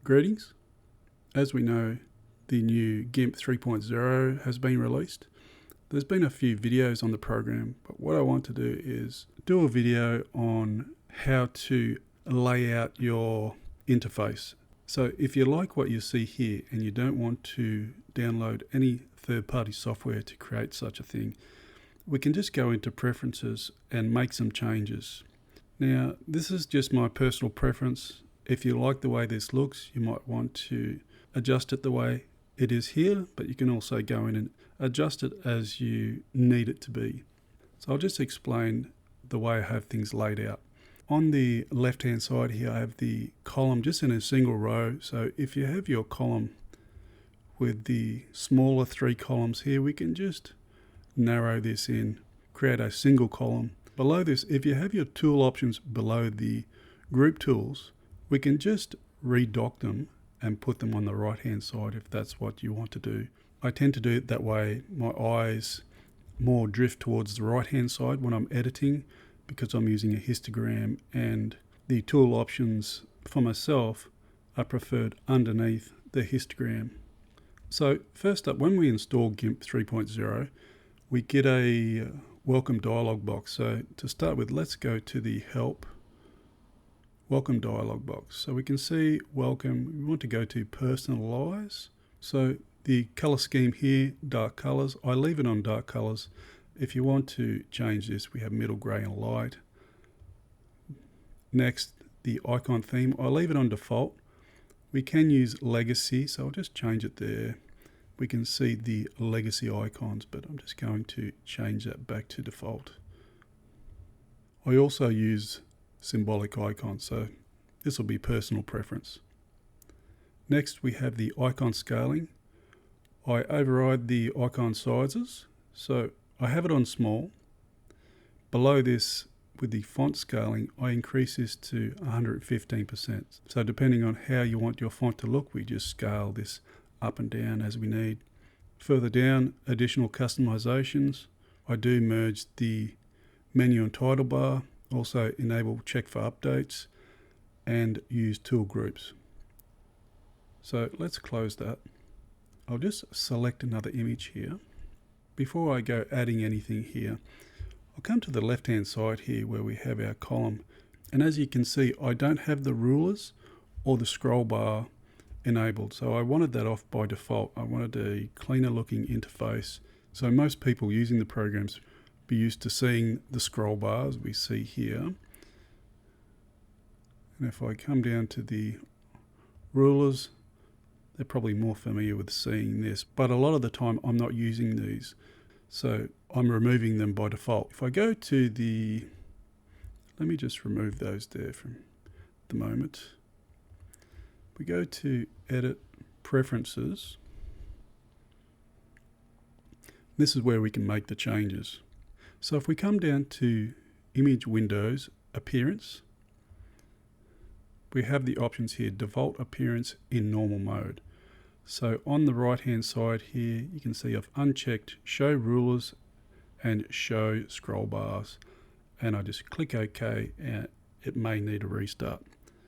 Greetings. As we know, the new Gimp 3.0 has been released. There's been a few videos on the program, but what I want to do is do a video on how to lay out your interface. So if you like what you see here and you don't want to download any third-party software to create such a thing, we can just go into preferences and make some changes. Now, this is just my personal preference. If you like the way this looks, you might want to adjust it the way it is here, but you can also go in and adjust it as you need it to be. So I'll just explain the way I have things laid out. On the left-hand side here, I have the column just in a single row. So if you have your column with the smaller 3 columns here, we can just narrow this in, create a single column. Below this, if you have your tool options below the group tools, we can just redock them and put them on the right hand side if that's what you want to do. I tend to do it that way. My eyes more drift towards the right hand side when I'm editing because I'm using a histogram, and the tool options for myself are preferred underneath the histogram. So first up, when we install Gimp 3.0, we get a welcome dialog box. So to start with, let's go to the help welcome dialog box. So we can see welcome. We want to go to personalize. So the color scheme here, dark colors, I leave it on dark colors. If you want to change this, we have middle gray and light. Next, the icon theme, I leave it on default. We can use legacy, so I'll just change it there. We can see the legacy icons, but I'm just going to change that back to default. I also use symbolic icons, so this will be personal preference. Next, we have the icon scaling. I override the icon sizes, so I have it on small. Below this, with the font scaling, I increase this to 115%. So depending on how you want your font to look, we just scale this up and down as we need. Further down, additional customizations. I do merge the menu and title bar, also enable check for updates, and use tool groups. So let's close that. I'll just select another image here. Before I go adding anything here, I'll come to the left hand side here where we have our column. And as you can see, I don't have the rulers or the scroll bar enabled. So I wanted that off by default. I wanted a cleaner looking interface. So most people using the programs be used to seeing the scroll bars we see here. And if I come down to the rulers, they're probably more familiar with seeing this, but a lot of the time I'm not using these, so I'm removing them by default. If I go to the, let me just remove those there from the moment. We go to edit preferences. This is where we can make the changes. So if we come down to image windows, appearance, we have the options here, default appearance in normal mode. So on the right hand side here, you can see I've unchecked show rulers and show scroll bars. And I just click OK, and it may need a restart.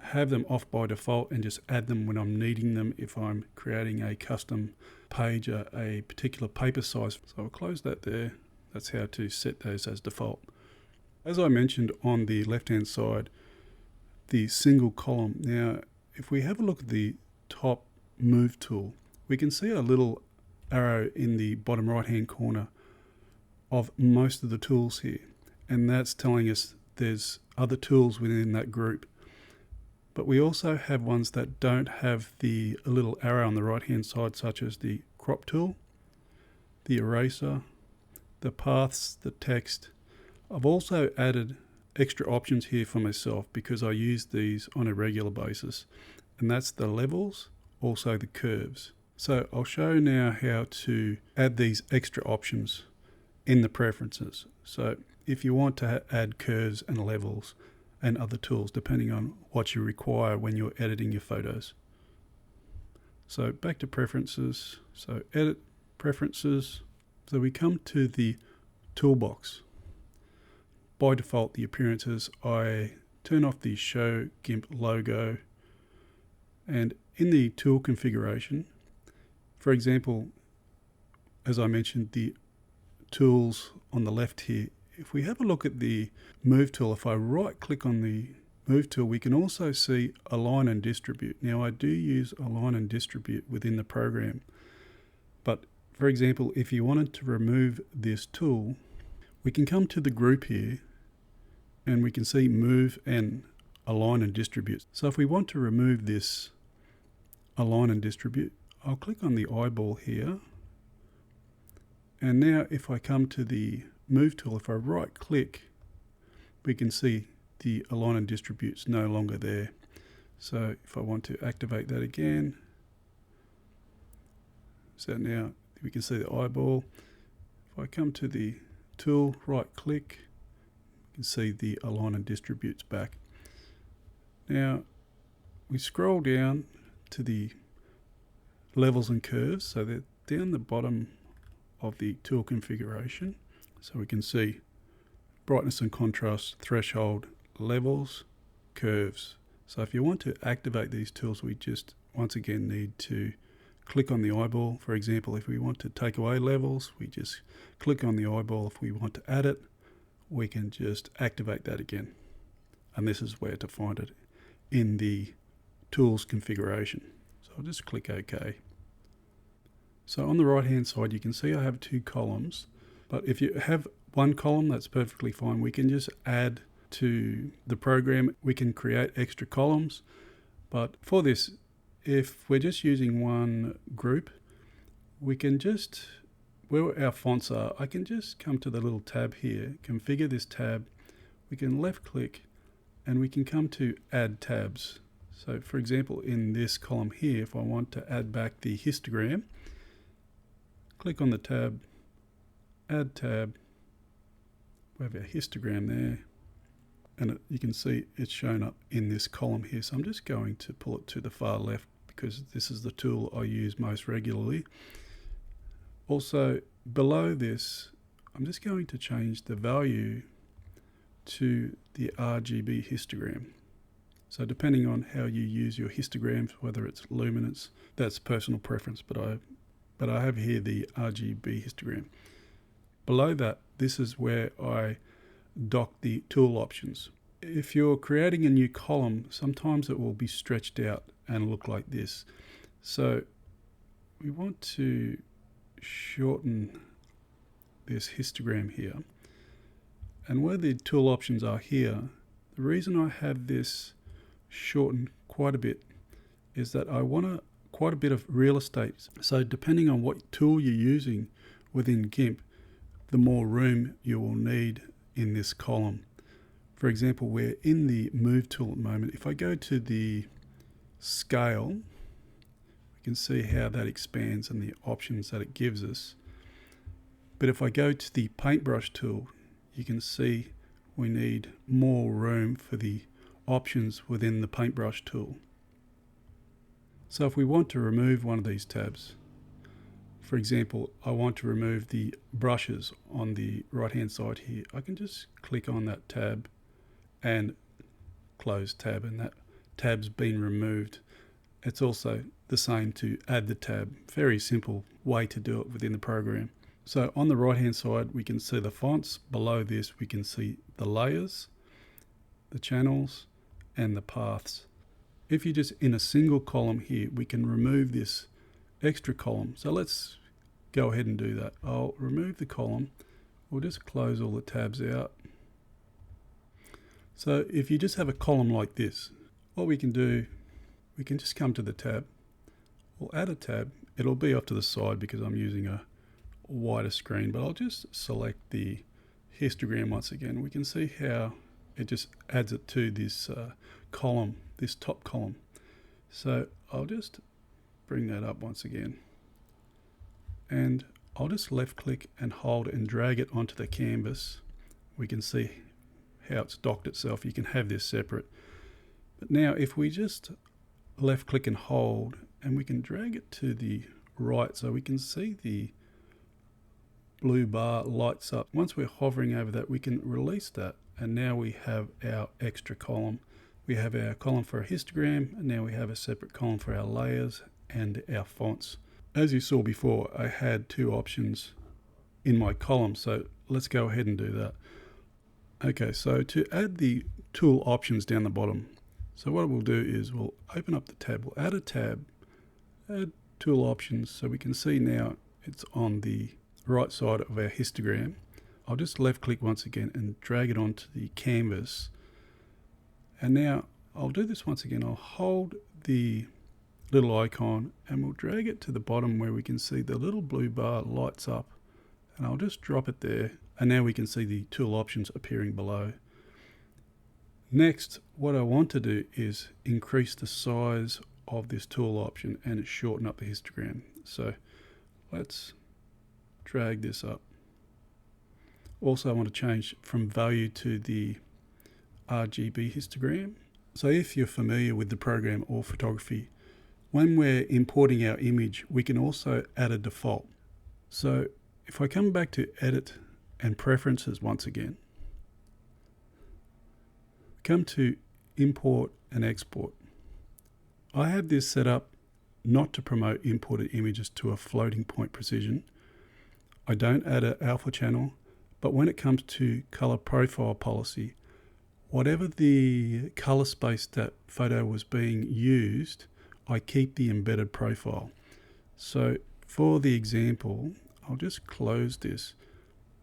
Have them off by default and just add them when I'm needing them if I'm creating a custom page, a particular paper size. So I'll close that there. That's how to set those as default. As I mentioned on the left hand side, the single column. Now, if we have a look at the top move tool, we can see a little arrow in the bottom right hand corner of most of the tools here. And that's telling us there's other tools within that group. But we also have ones that don't have the little arrow on the right hand side, such as the crop tool, the eraser, the paths, the text. I've also added extra options here for myself because I use these on a regular basis, and that's the levels, also the curves. So I'll show now how to add these extra options in the preferences. So if you want to add curves and levels and other tools depending on what you require when you're editing your photos. So back to preferences, so edit preferences. So we come to the toolbox. By default, the appearances, I turn off the show GIMP logo, and in the tool configuration, for example, as I mentioned, the tools on the left here, if we have a look at the move tool, if I right click on the move tool, we can also see align and distribute. Now I do use align and distribute within the program, but for example, if you wanted to remove this tool, we can come to the group here and we can see move and align and distribute. So if we want to remove this align and distribute, I'll click on the eyeball here. And now if I come to the move tool, if I right click, we can see the align and distribute's no longer there. So if I want to activate that again, so now we can see the eyeball. If I come to the tool, right click, you can see the align and distributes back. Now we scroll down to the levels and curves, so they're down the bottom of the tool configuration. So we can see brightness and contrast, threshold, levels, curves. So if you want to activate these tools, we just once again need to click on the eyeball. For example, if we want to take away levels, we just click on the eyeball. If we want to add it, we can just activate that again. And this is where to find it in the tools configuration. So I'll just click OK. So on the right hand side, you can see I have two columns, but if you have one column, that's perfectly fine. We can just add to the program. We can create extra columns, but for this, if we're just using one group, we can just, where our fonts are, I can just come to the little tab here, configure this tab. We can left click and we can come to add tabs. So for example, in this column here, if I want to add back the histogram, click on the tab, add tab, we have our histogram there, and you can see it's shown up in this column here. So I'm just going to pull it to the far left because this is the tool I use most regularly. Also below this, I'm just going to change the value to the RGB histogram. So depending on how you use your histograms, whether it's luminance, that's personal preference, but I have here the RGB histogram. Below that, this is where I dock the tool options. If you're creating a new column, sometimes it will be stretched out and look like this. So we want to shorten this histogram here. And where the tool options are here, the reason I have this shortened quite a bit is that I want quite a bit of real estate. So depending on what tool you're using within Gimp, the more room you will need in this column. For example, we're in the move tool at the moment. If I go to the scale, we can see how that expands and the options that it gives us. But if I go to the paintbrush tool, you can see we need more room for the options within the paintbrush tool. So if we want to remove one of these tabs, for example, I want to remove the brushes on the right hand side here, I can just click on that tab and close tab, and that tab's been removed. It's also the same to add the tab. Very simple way to do it within the program. So on the right hand side, we can see the fonts. Below this, we can see the layers, the channels, and the paths. If you're just in a single column here, we can remove this extra column. So let's go ahead and do that. I'll remove the column. We'll just close all the tabs out. So if you just have a column like this, what we can do, we can just come to the tab. We'll add a tab. It'll be off to the side because I'm using a wider screen, but I'll just select the histogram once again. We can see how it just adds it to this column, this top column. So I'll just bring that up once again, and I'll just left click and hold and drag it onto the canvas. We can see how it's docked itself. You can have this separate. But now if we just left click and hold, and we can drag it to the right so we can see the blue bar lights up. Once we're hovering over that, we can release that, and now we have our extra column. We have our column for a histogram, and now we have a separate column for our layers and our fonts. As you saw before, I had two options in my column, so let's go ahead and do that. Okay, so to add the tool options down the bottom, so what we'll do is we'll open up the tab, we'll add a tab, add tool options, so we can see now it's on the right side of our histogram. I'll just left click once again and drag it onto the canvas. And now I'll do this once again. I'll hold the little icon and we'll drag it to the bottom where we can see the little blue bar lights up. And I'll just drop it there. And now we can see the tool options appearing below. Next, what I want to do is increase the size of this tool option and shorten up the histogram. So let's drag this up. Also, I want to change from value to the RGB histogram. So if you're familiar with the program or photography, when we're importing our image, we can also add a default. So if I come back to Edit and Preferences once again, come to Import and Export. I have this set up not to promote imported images to a floating point precision. I don't add an alpha channel, but when it comes to color profile policy, whatever the color space that photo was being used, I keep the embedded profile. So for the example, I'll just close this.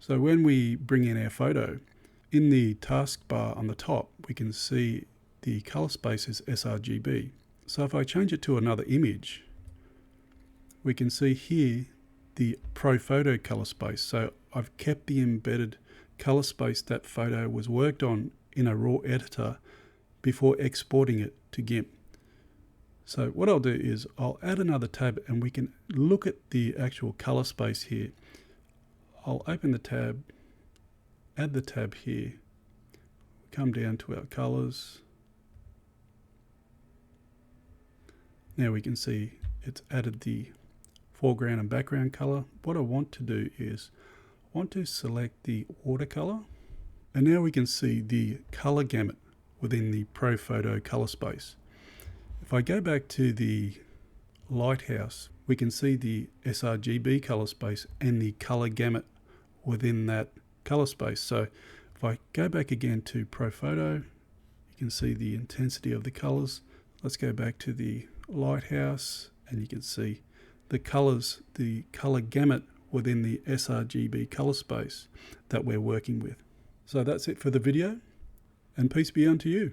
So when we bring in our photo, in the taskbar on the top, we can see the color space is sRGB. So if I change it to another image, we can see here the Pro Photo color space. So I've kept the embedded color space that photo was worked on in a raw editor before exporting it to Gimp. So what I'll do is I'll add another tab and we can look at the actual color space here. I'll open the tab, add the tab here, come down to our colors. Now we can see it's added the foreground and background color. What I want to do is I want to select the watercolor, and now we can see the color gamut within the Pro Photo color space. If I go back to the lighthouse, we can see the sRGB color space and the color gamut within that color space. So if I go back again to Pro Photo, you can see the intensity of the colors. Let's go back to the lighthouse and you can see the colors, the color gamut within the sRGB color space that we're working with. So that's it for the video, and peace be unto you.